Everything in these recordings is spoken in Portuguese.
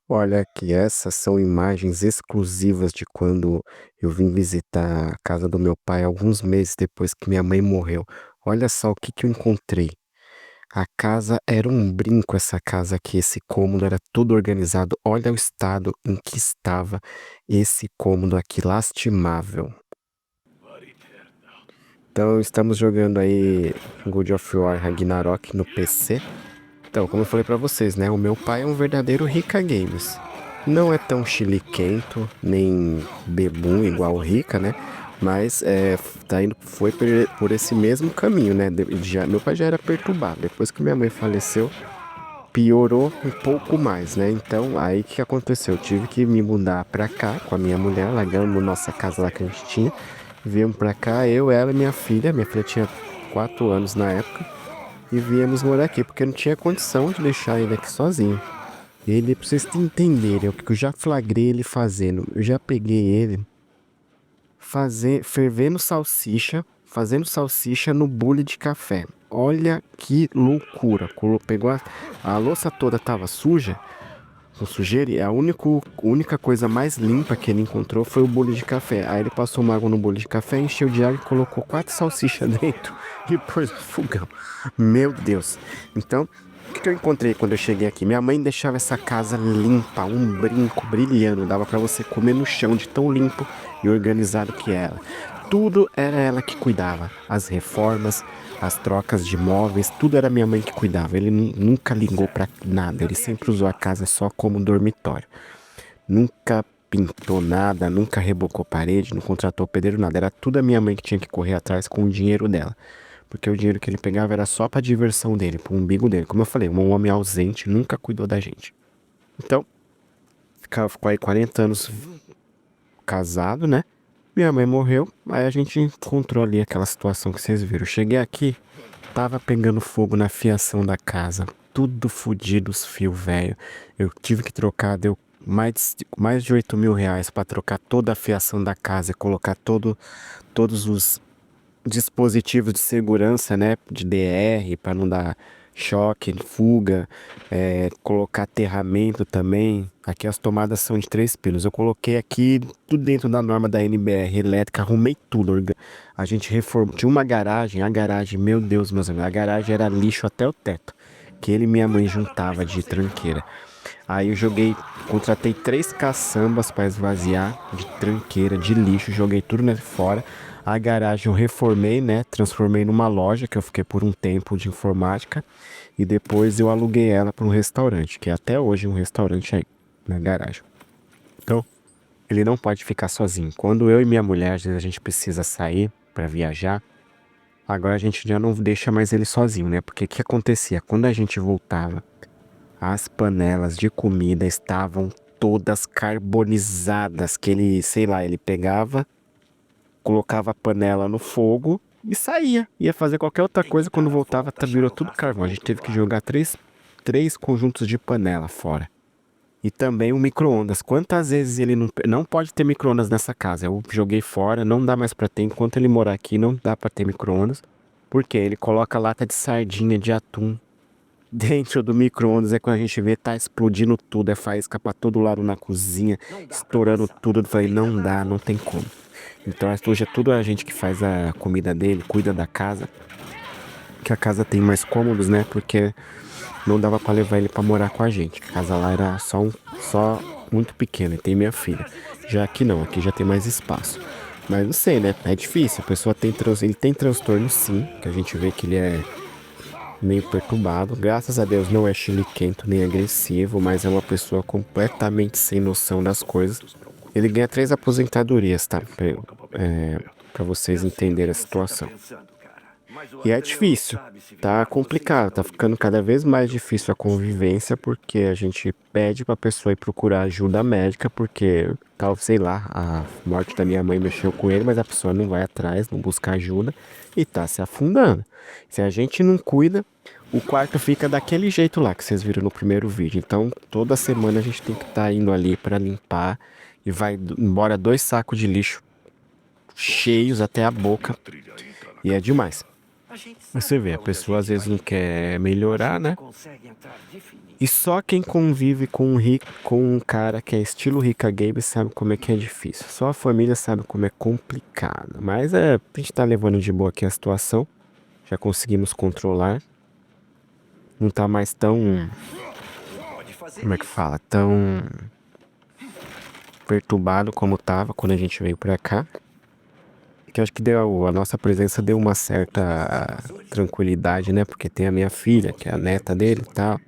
Olha aqui, essas são imagens exclusivas de quando eu vim visitar a casa do meu pai alguns meses depois que minha mãe morreu. Olha só o que que eu encontrei. A casa era um brinco, essa casa aqui, esse cômodo era tudo organizado. Olha o estado em que estava esse cômodo aqui, lastimável. Então, estamos jogando aí God of War Ragnarok no PC. Então, como eu falei pra vocês, né? O meu pai é um verdadeiro Rica Games. Não é tão chiliquento, nem bebum igual o Rica, né? Mas tá indo, por esse mesmo caminho, né? Meu pai já era perturbado. Depois que minha mãe faleceu, piorou um pouco mais, né? Então, aí o que aconteceu? Eu tive que me mudar pra cá com a minha mulher, largamos nossa casa lá que a gente tinha. Viemos pra cá, eu, ela e minha filha. Minha filha tinha 4 anos na época. E viemos morar aqui, porque não tinha condição de deixar ele aqui sozinho. Ele, pra vocês entenderem, o que eu já flagrei ele fazendo. Eu já peguei ele fazendo salsicha no bule de café. Olha que loucura. Pegou a louça toda tava suja, com sujeira, e a única coisa mais limpa que ele encontrou foi o bule de café. Aí ele passou uma água no bule de café, encheu de água e colocou 4 salsichas dentro e pôs no fogão. Meu Deus. Então, o que que eu encontrei quando eu cheguei aqui? Minha mãe deixava essa casa limpa, um brinco brilhando, dava pra você comer no chão de tão limpo e organizado que era. Tudo era ela que cuidava, as reformas, as trocas de móveis, tudo era minha mãe que cuidava. Ele nunca ligou pra nada, ele sempre usou a casa só como dormitório. Nunca pintou nada, nunca rebocou parede, não contratou pedreiro, nada. Era tudo a minha mãe que tinha que correr atrás com o dinheiro dela. Porque o dinheiro que ele pegava era só pra diversão dele, pro umbigo dele. Como eu falei, um homem ausente nunca cuidou da gente. Então, ficou aí 40 anos casado, né? Minha mãe morreu, aí a gente encontrou ali aquela situação que vocês viram. Eu cheguei aqui, tava pegando fogo na fiação da casa, tudo fodido os fios, velho. Eu tive que trocar, deu mais de 8 mil reais pra trocar toda a fiação da casa e colocar todos os dispositivos de segurança, né, de DR, para não dar choque, fuga, colocar aterramento também. Aqui as tomadas são de 3 pinos. Eu coloquei aqui tudo dentro da norma da NBR elétrica, arrumei tudo. A gente reformou. Tinha uma garagem, a garagem, meu Deus, meus amigos, a garagem era lixo até o teto, que ele e minha mãe juntava de tranqueira. Aí eu contratei 3 caçambas para esvaziar de tranqueira, de lixo, joguei tudo fora. A garagem eu reformei, né? Transformei numa loja que eu fiquei por um tempo de informática e depois eu aluguei ela para um restaurante, que é até hoje um restaurante aí na garagem. Então, ele não pode ficar sozinho. Quando eu e minha mulher, às vezes a gente precisa sair para viajar, agora a gente já não deixa mais ele sozinho, né? Porque o que acontecia? Quando a gente voltava, as panelas de comida estavam todas carbonizadas, que ele, sei lá, ele pegava, colocava a panela no fogo e saía. Ia fazer qualquer outra coisa, quando voltava, virou tudo carvão. A gente teve que jogar três conjuntos de panela fora. E também o micro-ondas. Quantas vezes ele não pode ter micro-ondas nessa casa? Eu joguei fora, não dá mais pra ter. Enquanto ele morar aqui, não dá pra ter micro-ondas. Porque ele coloca lata de sardinha, de atum dentro do micro-ondas. É quando a gente vê, tá explodindo tudo. É faísca pra todo lado na cozinha, estourando tudo. Eu falei, não dá, não tem como. Então hoje é tudo a gente que faz a comida dele, cuida da casa. Que a casa tem mais cômodos, né? Porque não dava pra levar ele pra morar com a gente. A casa lá era só muito pequena e tem minha filha. Já aqui não, aqui já tem mais espaço. Mas não sei, né? É difícil. A pessoa ele tem transtorno sim, que a gente vê que ele é meio perturbado. Graças a Deus não é chiliquento nem agressivo, mas é uma pessoa completamente sem noção das coisas. Ele ganha 3 aposentadorias, tá? Pra vocês entenderem a situação. E é difícil, tá complicado, tá ficando cada vez mais difícil a convivência, porque a gente pede pra pessoa ir procurar ajuda médica, porque tal, sei lá, a morte da minha mãe mexeu com ele, mas a pessoa não vai atrás, não busca ajuda e tá se afundando. Se a gente não cuida, o quarto fica daquele jeito lá que vocês viram no primeiro vídeo. Então, toda semana a gente tem que estar indo ali pra limpar e vai embora 2 sacos de lixo cheios até a boca e é demais. Mas você vê, a pessoa às vezes não quer melhorar, né? E só quem convive com um cara que é estilo Rica Games sabe como é que é difícil. Só a família sabe como é complicado. Mas a gente tá levando de boa aqui a situação. Já conseguimos controlar. Não tá mais tão, como é que fala? Tão perturbado como tava quando a gente veio pra cá. Que eu acho que a nossa presença deu uma certa tranquilidade, né? Porque tem a minha filha, que é a neta dele e tal.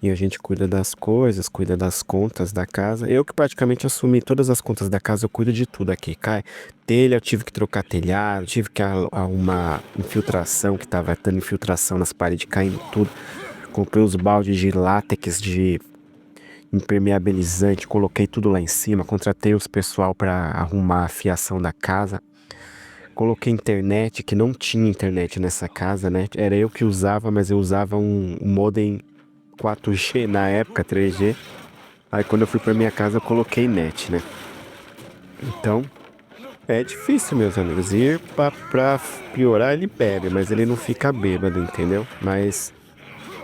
E a gente cuida das coisas, cuida das contas da casa. Eu que praticamente assumi todas as contas da casa, eu cuido de tudo aqui. Cai telha, eu tive que trocar telhado, tive que arrumar infiltração, que tava tendo infiltração nas paredes, caindo tudo. Comprei os baldes de látex, de impermeabilizante, coloquei tudo lá em cima, contratei os pessoal para arrumar a fiação da casa. Coloquei internet, que não tinha internet nessa casa, né? Era eu que usava, mas eu usava um modem 4G na época, 3G. Aí quando eu fui pra minha casa eu coloquei net, né? Então, é difícil, meus amigos. E pra piorar, ele bebe, mas ele não fica bêbado, entendeu? Mas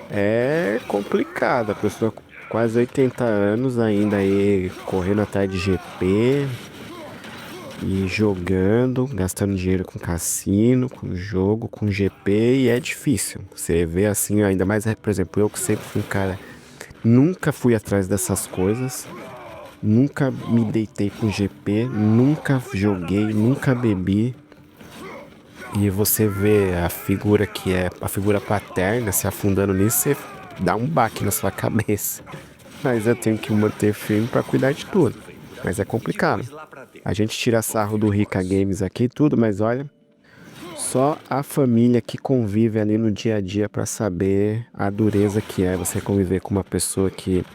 é complicado. A pessoa com quase 80 anos ainda aí correndo atrás de GP e jogando, gastando dinheiro com cassino, com jogo, com GP, e é difícil. Você vê assim, ainda mais, por exemplo, eu que sempre fui um cara, nunca fui atrás dessas coisas. Nunca me deitei com GP, nunca joguei, nunca bebi. E você vê a figura que é a figura paterna se afundando nisso, você dá um baque na sua cabeça. Mas eu tenho que manter firme para cuidar de tudo. Mas é complicado. A gente tira sarro do Rica Games aqui e tudo, mas olha, só a família que convive ali no dia a dia para saber a dureza que é você conviver com uma pessoa que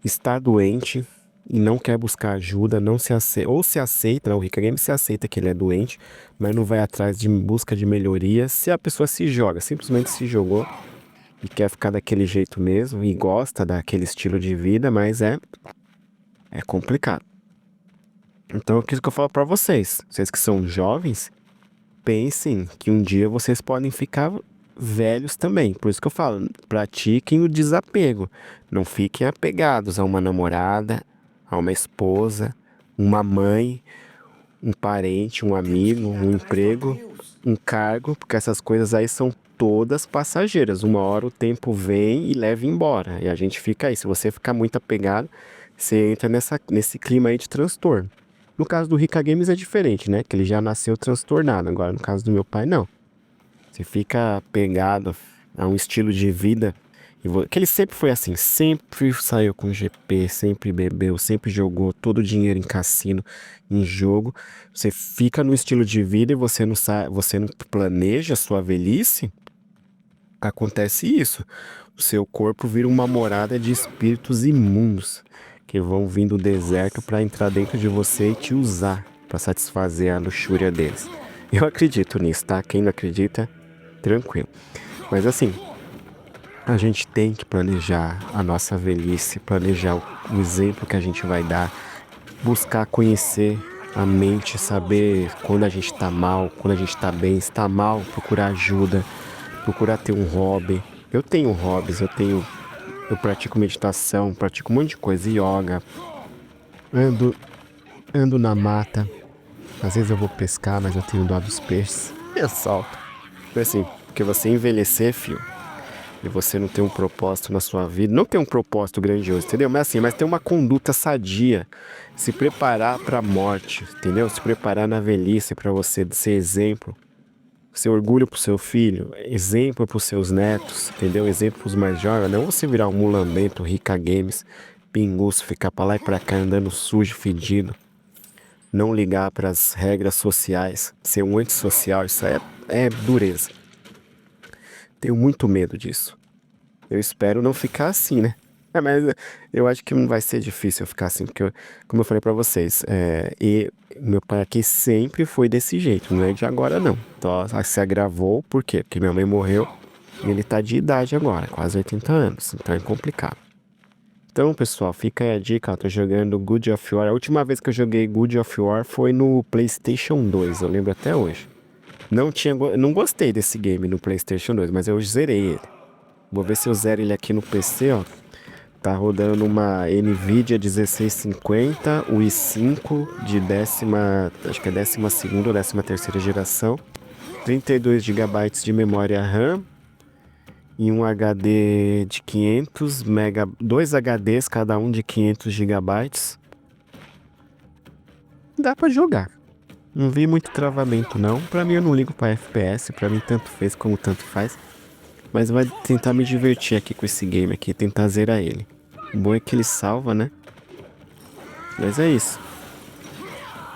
está doente e não quer buscar ajuda, não se aceita, ou se aceita, né? O Rica Games se aceita que ele é doente, mas não vai atrás de busca de melhoria. Se a pessoa se joga, simplesmente se jogou e quer ficar daquele jeito mesmo e gosta daquele estilo de vida, mas é complicado. Então, é isso que eu falo pra vocês, vocês que são jovens, pensem que um dia vocês podem ficar velhos também. Por isso que eu falo, pratiquem o desapego. Não fiquem apegados a uma namorada, a uma esposa, uma mãe, um parente, um amigo, um emprego, um cargo, porque essas coisas aí são todas passageiras. Uma hora o tempo vem e leva embora. E a gente fica aí. Se você ficar muito apegado, você entra nesse clima aí de transtorno. No caso do Rica Games é diferente, né? Que ele já nasceu transtornado. Agora, no caso do meu pai, não. Você fica apegado a um estilo de vida que ele sempre foi assim, sempre saiu com GP, sempre bebeu, sempre jogou todo o dinheiro em cassino, em jogo. Você fica no estilo de vida e você não sabe, você não planeja a sua velhice, acontece isso. O seu corpo vira uma morada de espíritos imundos que vão vir do deserto para entrar dentro de você e te usar para satisfazer a luxúria deles. Eu acredito nisso, tá? Quem não acredita, tranquilo. Mas assim, a gente tem que planejar a nossa velhice, planejar o exemplo que a gente vai dar, buscar conhecer a mente, saber quando a gente tá mal, quando a gente tá bem, se tá mal, procurar ajuda, procurar ter um hobby. Eu tenho hobbies, eu pratico meditação, pratico um monte de coisa, yoga, ando, ando na mata. Às vezes eu vou pescar, mas eu tenho dó dos peixes. Eu solto. Assim, porque você envelhecer, filho, e você não tem um propósito na sua vida, não tem um propósito grandioso, entendeu? Mas assim, mas tem uma conduta sadia, se preparar para a morte, entendeu? Se preparar na velhice para você ser exemplo, ser orgulho pro seu filho, exemplo pros seus netos, entendeu? Exemplo pros mais jovens, não você virar um mulambento, Rica Games, pinguço, ficar pra lá e pra cá andando sujo, fedido, não ligar para as regras sociais, ser um antissocial, isso é dureza. Tenho muito medo disso. Eu espero não ficar assim, né? Mas eu acho que não vai ser difícil eu ficar assim, porque, como eu falei pra vocês, e meu pai aqui sempre foi desse jeito, não é de agora não. Então, se agravou, por quê? Porque minha mãe morreu e ele tá de idade agora, quase 80 anos, então é complicado. Então, pessoal, fica aí a dica, eu tô jogando God of War. A última vez que eu joguei God of War foi no PlayStation 2, eu lembro até hoje. Não gostei desse game no PlayStation 2, mas eu zerei ele. Vou ver se eu zero ele aqui no PC, ó. Tá rodando uma Nvidia 1650, o i5 de acho que é 12ª ou 13ª geração, 32 GB de memória RAM e um HD de 500 mega, dois HDs cada um de 500 GB. Dá pra jogar. Não vi muito travamento não. Pra mim eu não ligo pra FPS, pra mim tanto fez como tanto faz. Mas vai tentar me divertir aqui com esse game aqui, tentar zerar ele. O bom é que ele salva, né? Mas é isso.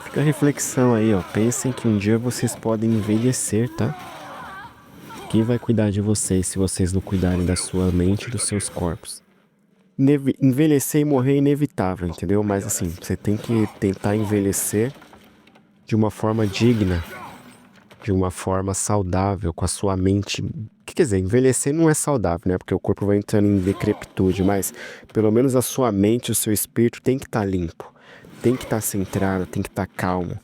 Fica a reflexão aí, ó. Pensem que um dia vocês podem envelhecer, tá? Quem vai cuidar de vocês se vocês não cuidarem da sua mente e dos seus corpos? Envelhecer e morrer é inevitável, entendeu? Mas assim, você tem que tentar envelhecer de uma forma digna, de uma forma saudável, com a sua mente. Quer dizer, envelhecer não é saudável, né? Porque o corpo vai entrando em decrepitude, mas pelo menos a sua mente, o seu espírito tem que estar limpo, tem que estar centrado, tem que estar calmo,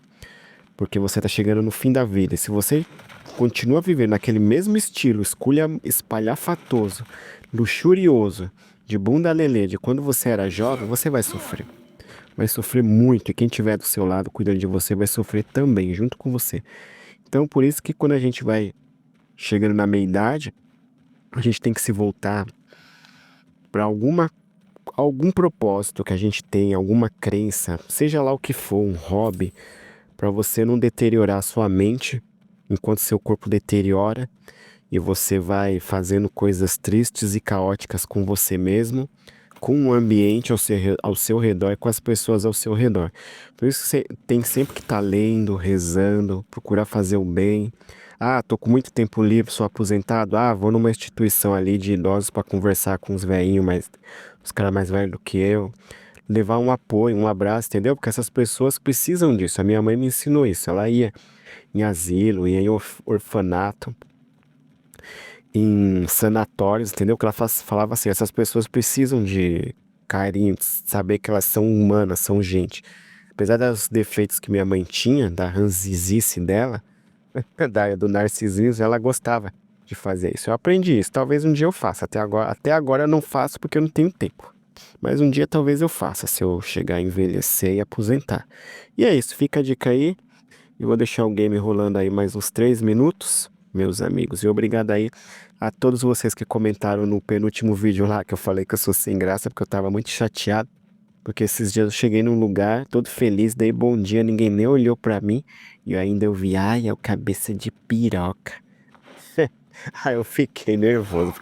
porque você está chegando no fim da vida. E se você continua vivendo naquele mesmo estilo, espalhafatoso, luxurioso, de bunda lelê, de quando você era jovem, você vai sofrer. Vai sofrer muito, e quem estiver do seu lado cuidando de você vai sofrer também, junto com você. Então, por isso que quando a gente vai chegando na meia-idade, a gente tem que se voltar para algum propósito que a gente tem, alguma crença, seja lá o que for, um hobby, para você não deteriorar a sua mente enquanto seu corpo deteriora e você vai fazendo coisas tristes e caóticas com você mesmo, com o ambiente ao seu redor e com as pessoas ao seu redor. Por isso você tem sempre que estar lendo, rezando, procurar fazer o bem. Ah, tô com muito tempo livre, sou aposentado. Ah, vou numa instituição ali de idosos para conversar com os velhinhos, os caras mais velhos do que eu. Levar um apoio, um abraço, entendeu? Porque essas pessoas precisam disso. A minha mãe me ensinou isso. Ela ia em asilo, ia em orfanato, em sanatórios, entendeu? Que ela falava assim, essas pessoas precisam de carinho, de saber que elas são humanas, são gente. Apesar dos defeitos que minha mãe tinha, da ranzizice dela, do narcisismo, ela gostava de fazer isso. Eu aprendi isso, talvez um dia eu faça. Até agora eu não faço porque eu não tenho tempo. Mas um dia talvez eu faça, se eu chegar a envelhecer e aposentar. E é isso, fica a dica aí. Eu vou deixar o game rolando aí mais uns 3 minutos, meus amigos. E obrigado aí a todos vocês que comentaram no penúltimo vídeo lá, que eu falei que eu sou sem graça, porque eu tava muito chateado. Porque esses dias eu cheguei num lugar todo feliz, dei bom dia, ninguém nem olhou pra mim. E ainda eu vi, ai, é o cabeça de piroca. Aí eu fiquei nervoso,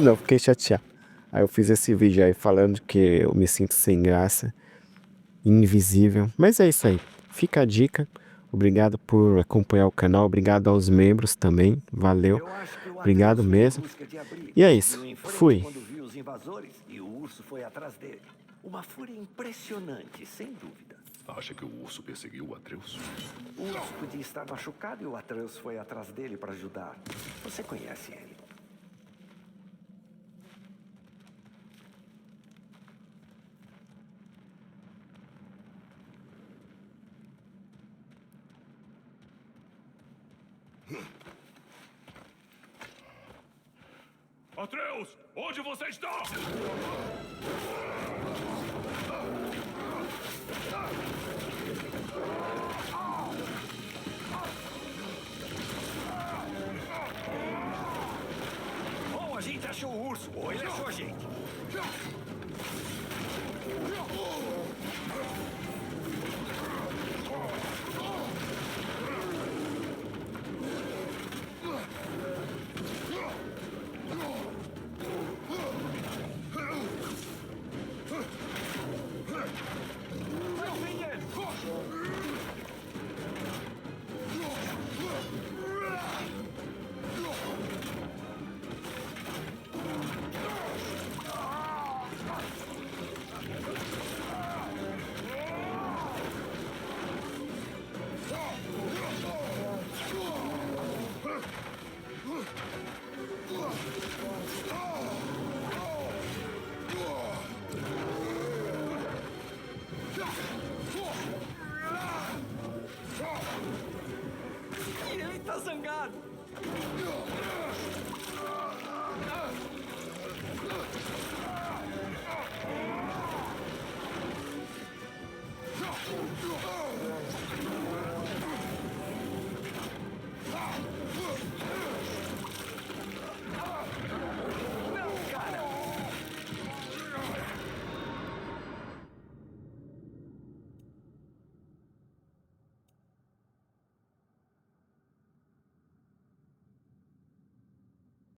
não, fiquei chateado. Aí eu fiz esse vídeo aí falando que eu me sinto sem graça, invisível. Mas é isso aí, fica a dica. Obrigado por acompanhar o canal, obrigado aos membros também, valeu, obrigado mesmo. E é isso, fui. Quando viu os invasores e o urso foi atrás dele. Uma fúria impressionante, sem dúvida. Acha que o urso perseguiu o Atreus? O urso podia estar machucado e o Atreus foi atrás dele para ajudar. Você conhece ele. Atreus, onde você está? Bom, a gente achou o urso, ou ele achou a gente.